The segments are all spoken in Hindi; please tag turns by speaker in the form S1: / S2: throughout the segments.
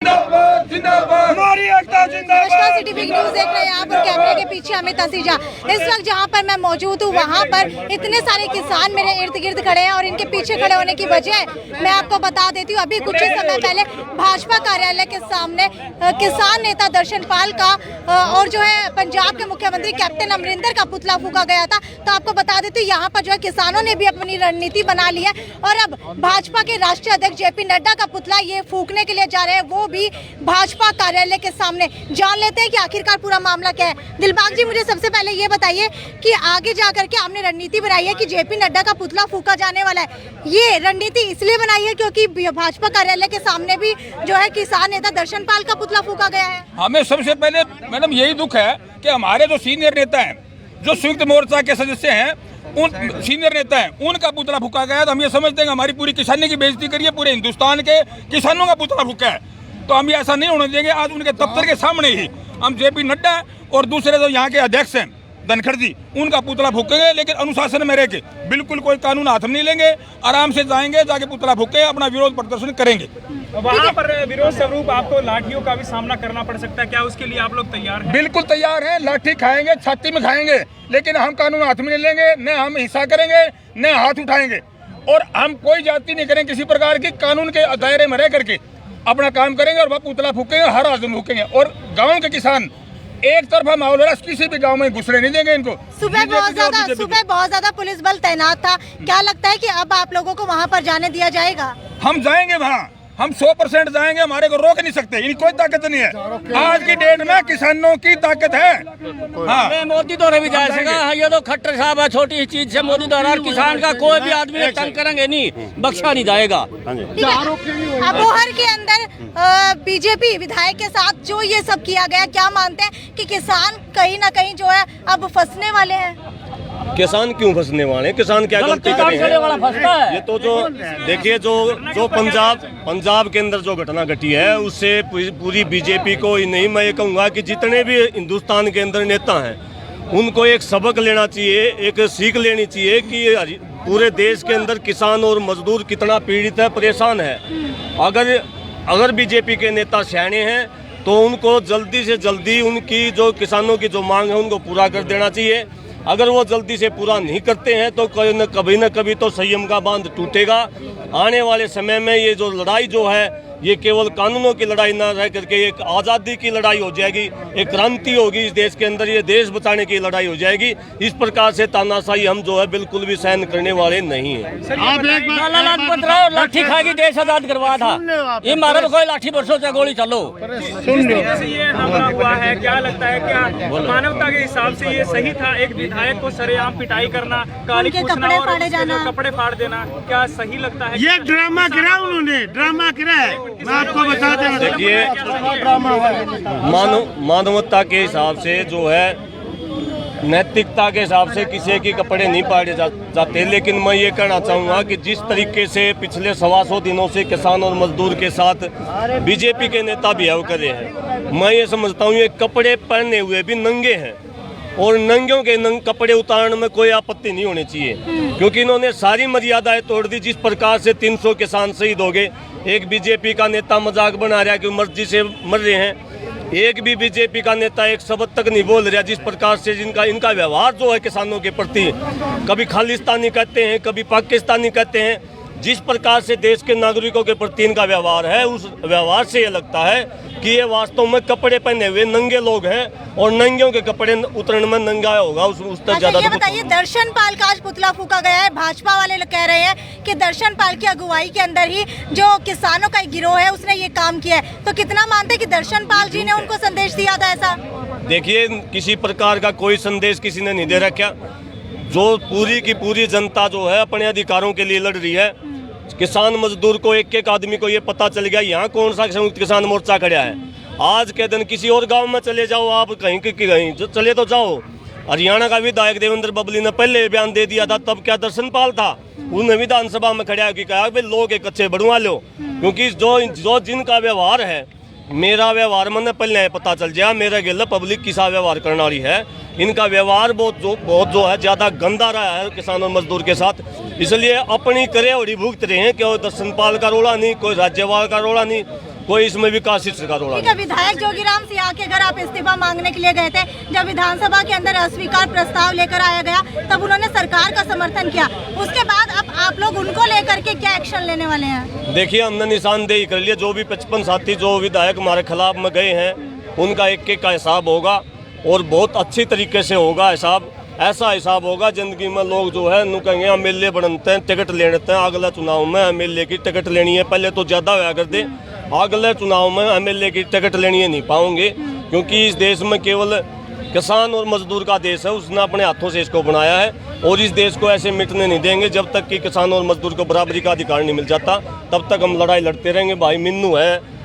S1: नमस्कार, सिटी बिग न्यूज देख रहे हैं आप और कैमरे के पीछे अमित असीजा। इस वक्त जहां पर मैं मौजूद हूं वहां पर इतने सारे किसान मेरे इर्द गिर्द खड़े हैं और इनके पीछे खड़े होने की वजह मैं आपको बता देती हूं। अभी कुछ ही समय पहले भाजपा कार्यालय के सामने किसान नेता दर्शन पाल का और जो है पंजाब के मुख्यमंत्री कैप्टन अमरिंदर का पुतला फूका गया था। तो आपको बता देती हूँ यहाँ पर जो है किसानों ने भी अपनी रणनीति बना ली है और अब भाजपा के राष्ट्रीय अध्यक्ष जेपी नड्डा का पुतला ये फूकने के लिए जा रहे हैं, वो भी भाजपा कार्यालय के सामने। जान लेते हैं कि आखिरकार पूरा मामला क्या है। दिलबाग जी, मुझे सबसे पहले ये बताइए कि आगे जाकर के आपने रणनीति बनाई है कि जेपी नड्डा का पुतला फूका जाने वाला है। ये रणनीति इसलिए बनाई है क्योंकि भाजपा कार्यालय के सामने भी जो है किसान नेता दर्शन पाल का पुतला फूका गया है।
S2: हमें सबसे पहले मैडम यही दुख है कि हमारे जो सीनियर नेता हैं, जो संयुक्त मोर्चा के सदस्य हैं, उन सीनियर नेता हैं, उनका पुतला फूका गया। तो हम ये समझते हैं हमारी पूरी किसानी की बेइज्जती करिए, पूरे हिंदुस्तान के किसानों का पुतला फूका है। तो हम ये ऐसा नहीं होने देंगे। आज उनके दफ्तर के सामने ही हम जेपी नड्डा और दूसरे जो यहाँ के अध्यक्ष हैं धनखड़ जी, उनका पुतला फूकेंगे, लेकिन अनुशासन में रह के, बिल्कुल कोई कानून हाथ में नहीं लेंगे। आराम से जाएंगे, जाके पुतला फूके, अपना विरोध प्रदर्शन करेंगे।
S3: वहाँ पर विरोध स्वरूप आपको लाठियों का भी सामना करना पड़ सकता है, क्या उसके लिए आप लोग तैयार हैं?
S2: बिल्कुल तैयार हैं। लाठी खाएंगे, छाती में खाएंगे, लेकिन हम कानून हाथ में नहीं लेंगे, न हम हिंसा करेंगे, न हाथ उठाएंगे। और हम कोई जाति नहीं करेंगे किसी प्रकार की, कानून के दायरे में रह करके अपना काम करेंगे और वह पुतला फूकेंगे, हर आदमी फूकेंगे। और गाँव के किसान एक तरफा माहौल है, किसी भी गांव में घुसने नहीं देंगे इनको।
S1: सुबह बहुत ज्यादा पुलिस बल तैनात था। क्या लगता है कि अब आप लोगों को वहां पर जाने दिया जाएगा?
S2: हम जाएंगे वहाँ, हम 100% जाएंगे, हमारे को रोक नहीं सकते, इनकी कोई ताकत नहीं है। आज की डेट में किसानों की ताकत है। हाँ,
S4: मोदी द्वारा भी जा सका, ये तो खट्टर साहब है, छोटी चीज से मोदी द्वारा किसान का कोई भी आदमी तंग करेंगे नहीं, बख्शा नहीं जाएगा।
S1: अबोहर के अंदर बीजेपी विधायक के साथ जो ये सब किया गया, क्या मानते हैं कि किसान कहीं ना कहीं जो है अब फंसने वाले हैं?
S5: किसान क्यों फंसने वाले हैं? किसान क्या गलती करे हैं? ये तो जो देखिए, जो पंजाब के अंदर जो घटना घटी है, उससे पूरी बीजेपी को ही नहीं, मैं ये कहूँगा कि जितने भी हिंदुस्तान के अंदर नेता हैं, उनको एक सबक लेना चाहिए, एक सीख लेनी चाहिए कि पूरे देश के अंदर किसान और मजदूर कितना पीड़ित है, परेशान है। अगर बीजेपी के नेता सियाने हैं तो उनको जल्दी से जल्दी उनकी जो किसानों की जो मांग है उनको पूरा कर देना चाहिए। अगर वो जल्दी से पूरा नहीं करते हैं तो कभी न कभी तो संयम का बांध टूटेगा। आने वाले समय में ये जो लड़ाई जो है, ये केवल कानूनों की लड़ाई ना रह करके एक आज़ादी की लड़ाई हो जाएगी, एक क्रांति होगी इस देश के अंदर, ये देश बचाने की लड़ाई हो जाएगी। इस प्रकार से तानाशाही हम जो है बिल्कुल भी सहन करने वाले नहीं है।
S4: लाठी खाएगी, देश आजाद करवा था, ये मारा कोई लाठी बरसों से गोली चलो।
S3: जैसे ये हमला हुआ है, क्या लगता है, क्या मानवता के हिसाब से ये सही था? एक विधायक को सरेआम पिटाई करना, गाली पूछना और कपड़े फाड़ देना, क्या सही लगता है?
S6: ये ड्रामा करा उन्होंने, ड्रामा करा है। मैं आपको बता दें,
S5: देखिए, मानवता के हिसाब से जो है, नैतिकता के हिसाब से किसी के कपड़े नहीं फाड़े जाते। लेकिन मैं ये कहना चाहूँगा कि जिस तरीके से पिछले 125 दिनों से किसान और मजदूर के साथ बीजेपी के नेता बिहेव कर रहे हैं, मैं ये समझता हूँ ये कपड़े पहने हुए भी नंगे हैं और नंगों के कपड़े उतारने में कोई आपत्ति नहीं होनी चाहिए, क्योंकि इन्होंने सारी मर्यादाएं तोड़ दी। जिस प्रकार से 300 किसान शहीद हो गए, एक बीजेपी का नेता मजाक बना रहा है कि मर्जी से मर रहे हैं, एक भी बीजेपी का नेता एक शब्द तक नहीं बोल रहा। जिस प्रकार से इनका व्यवहार जो है किसानों के प्रति, कभी खालिस्तानी कहते हैं, कभी पाकिस्तानी कहते हैं, जिस प्रकार से देश के नागरिकों के प्रति इनका व्यवहार है, उस व्यवहार से ये लगता है कि ये वास्तव में कपड़े पहने हुए नंगे लोग हैं और नंगियों के कपड़े उतरने में नंगा होगा उस तक ज्यादा।
S1: ये बताइए, दर्शन पाल का आज पुतला फूका गया है, भाजपा वाले लोग कह रहे हैं कि दर्शन पाल की अगुवाई के अंदर ही जो किसानों का एक गिरोह है उसने ये काम किया है, तो कितना मानते हैं कि दर्शन पाल जी ने उनको संदेश दिया था ऐसा?
S5: देखिए, किसी प्रकार का कोई संदेश किसी ने नहीं दे रखा। जो पूरी की पूरी जनता जो है अपने अधिकारों के लिए लड़ रही है, किसान मजदूर को एक एक आदमी को ये पता चल गया यहाँ कौन सा संयुक्त किसान मोर्चा खड़ा है। आज के दिन किसी और गांव में चले जाओ, आप कहीं चले तो जाओ। हरियाणा का विधायक देवेंद्र बबली ने पहले बयान दे दिया था, तब क्या दर्शन पाल था, उन्हें विधानसभा में खड़ा कि कहा भाई लोग एक अच्छे बढ़वा लो, क्योंकि जो जिनका व्यवहार है, मेरा व्यवहार मैंने पहले पता चल जाए, मेरा गिल पब्लिक किसा व्यवहार करने वाली है। इनका व्यवहार बहुत जो है ज़्यादा गंदा रहा है किसान और मजदूर के साथ, इसलिए अपनी करे और भुगत रहे हैं। कोई दर्शन पाल का रोड़ा नहीं, कोई राज्यपाल का रोड़ा नहीं, कोई इसमें विकासित सरकार हो रहा
S1: ठीक है, विधायक जोगीराम सिंह के घर आप इस्तीफा मांगने के लिए गए थे। जब विधानसभा के अंदर अस्वीकार प्रस्ताव लेकर आया गया तब उन्होंने सरकार का समर्थन किया। उसके बाद अब आप लोग उनको लेकर के क्या एक्शन लेने वाले हैं?
S5: देखिए, हमने निशानदेही कर लिया। जो भी 55 साथी जो विधायक हमारे खिलाफ में गए हैं उनका एक एक का हिसाब होगा और बहुत अच्छी तरीके से होगा हिसाब। ऐसा हिसाब होगा जिंदगी में लोग जो है नु कहेंगे एमएलए बनते हैं, टिकट ले लेते हैं, अगले चुनाव में एमएलए की टिकट लेनी है। पहले तो ज़्यादा होया करते, अगले चुनाव में एमएलए की टिकट लेनी है नहीं पाओगे, क्योंकि इस देश में केवल किसान और मजदूर का देश है। उसने अपने हाथों से इसको बनाया है और इस देश को ऐसे मिटने नहीं देंगे। जब तक कि किसान और मजदूर को बराबरी का अधिकार नहीं मिल जाता तब तक हम लड़ाई लड़ते रहेंगे। भाई मिन्नू है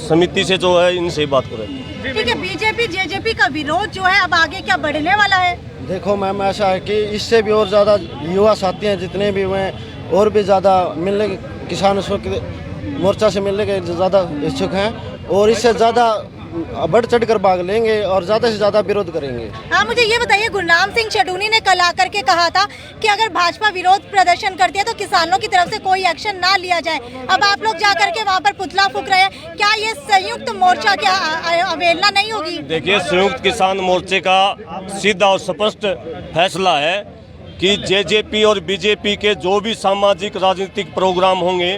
S5: समिति से जो है इनसे ही बात करें।
S1: ठीक है, बीजेपी जेजेपी का विरोध जो है अब आगे क्या बढ़ने वाला है?
S7: देखो मैम, ऐसा है कि इससे भी और ज़्यादा युवा साथी हैं जितने भी हुए और भी ज़्यादा मिलने किसान मोर्चा से मिलने के ज़्यादा इच्छुक हैं और इससे ज़्यादा बढ़ चढ़ कर भाग लेंगे और ज़्यादा से ज़्यादा विरोध करेंगे।
S1: हाँ, मुझे ये बताइए, गुरनाम सिंह चडूनी ने कल आकर के कहा था कि अगर भाजपा विरोध प्रदर्शन करती है तो किसानों की तरफ से कोई एक्शन ना लिया जाए। अब आप लोग जाकर के वहाँ पर पुतला फूंक रहे हैं, क्या ये संयुक्त मोर्चा क्या अवहेलना नहीं होगी?
S5: देखिए, संयुक्त किसान मोर्चे का सीधा और स्पष्ट फैसला है कि जेजेपी और बीजेपी के जो भी सामाजिक राजनीतिक प्रोग्राम होंगे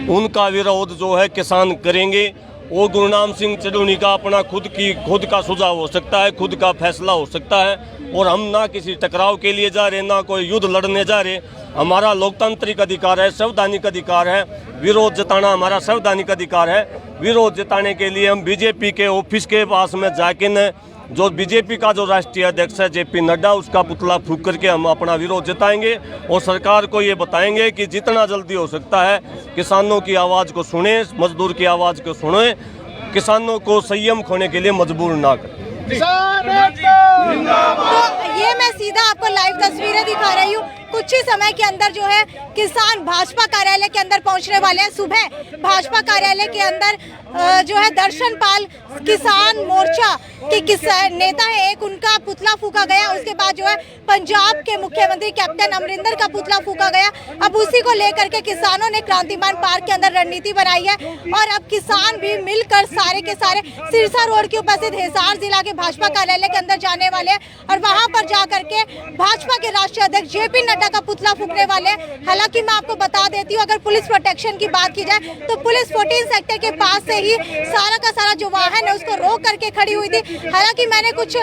S5: उनका विरोध जो है किसान करेंगे। वो गुरनाम सिंह चडूनी का अपना खुद का सुझाव हो सकता है, खुद का फैसला हो सकता है और हम ना किसी टकराव के लिए जा रहे, ना कोई युद्ध लड़ने जा रहे। हमारा लोकतांत्रिक अधिकार है, संवैधानिक अधिकार है, विरोध जताना हमारा संवैधानिक अधिकार है। विरोध जताने के लिए हम बीजेपी के ऑफिस के पास में जाके न जो बीजेपी का जो राष्ट्रीय अध्यक्ष है जेपी नड्डा, उसका पुतला फूंक करके हम अपना विरोध जताएंगे और सरकार को ये बताएंगे कि जितना जल्दी हो सकता है किसानों की आवाज़ को सुने, मजदूर की आवाज़ को सुने, किसानों को संयम खोने के लिए मजबूर ना करें।
S1: तो ये मैं सीधा आपको लाइव तस्वीरें दिखा रही हूँ। कुछ ही समय के अंदर जो है किसान भाजपा कार्यालय के अंदर पहुंचने वाले हैं। सुबह भाजपा कार्यालय के अंदर जो है दर्शन पाल किसान मोर्चा के नेता है, एक उनका पुतला फूंका गया। उसके बाद जो है पंजाब के मुख्यमंत्री कैप्टन अमरिंदर का पुतला फूंका गया। अब उसी को लेकर के किसानों ने क्रांतिमान पार्क के अंदर रणनीति बनाई है और अब किसान भी मिलकर सारे के सारे सिरसा रोड के ऊपर से हिसार जिला के भाजपा कार्यालय के अंदर जाने वाले हैं और वहां पर जाकर के भाजपा के राष्ट्रीय अध्यक्ष जेपी नड्डा का पुतला फूंकने वाले हैं। हालांकि मैं आपको बता देती हूँ, अगर पुलिस प्रोटेक्शन की बात की जाए तो पुलिस 14 सेक्टर के पास से ही सारा का सारा जो वाहन है उसको रोक करके खड़ी हुई थी। हालांकि मैंने कुछ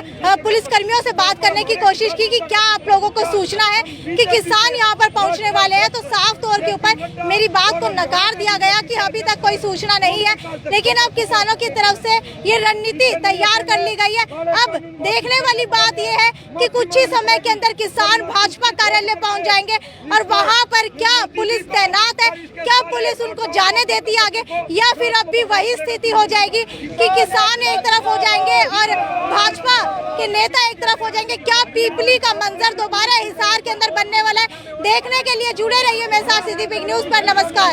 S1: पुलिस कर्मियों से बात करने की कोशिश की कि क्या आप लोगों को सूचना है कि किसान यहाँ पर पहुँचने वाले हैं, तो साफ तौर के ऊपर मेरी बात को नकार दिया गया कि अभी तक कोई सूचना नहीं है। लेकिन अब किसानों की तरफ से ये रणनीति तैयार कर ली गई है। अब देखने वाली बात ये है कि कुछ ही समय के अंदर किसान भाजपा कार्यालय पहुंच जाएंगे और वहां पर क्या पुलिस तैनात है, क्या पुलिस उनको जाने देती है आगे, या फिर अब भी वही स्थिति हो जाएगी कि किसान एक तरफ हो जाएंगे और भाजपा के नेता एक तरफ हो जाएंगे। क्या पीपली का मंजर दोबारा हिसार के अंदर बनने वाला है? देखने के लिए जुड़े रहिए मेरे साथ सिटी बिग न्यूज पर। नमस्कार।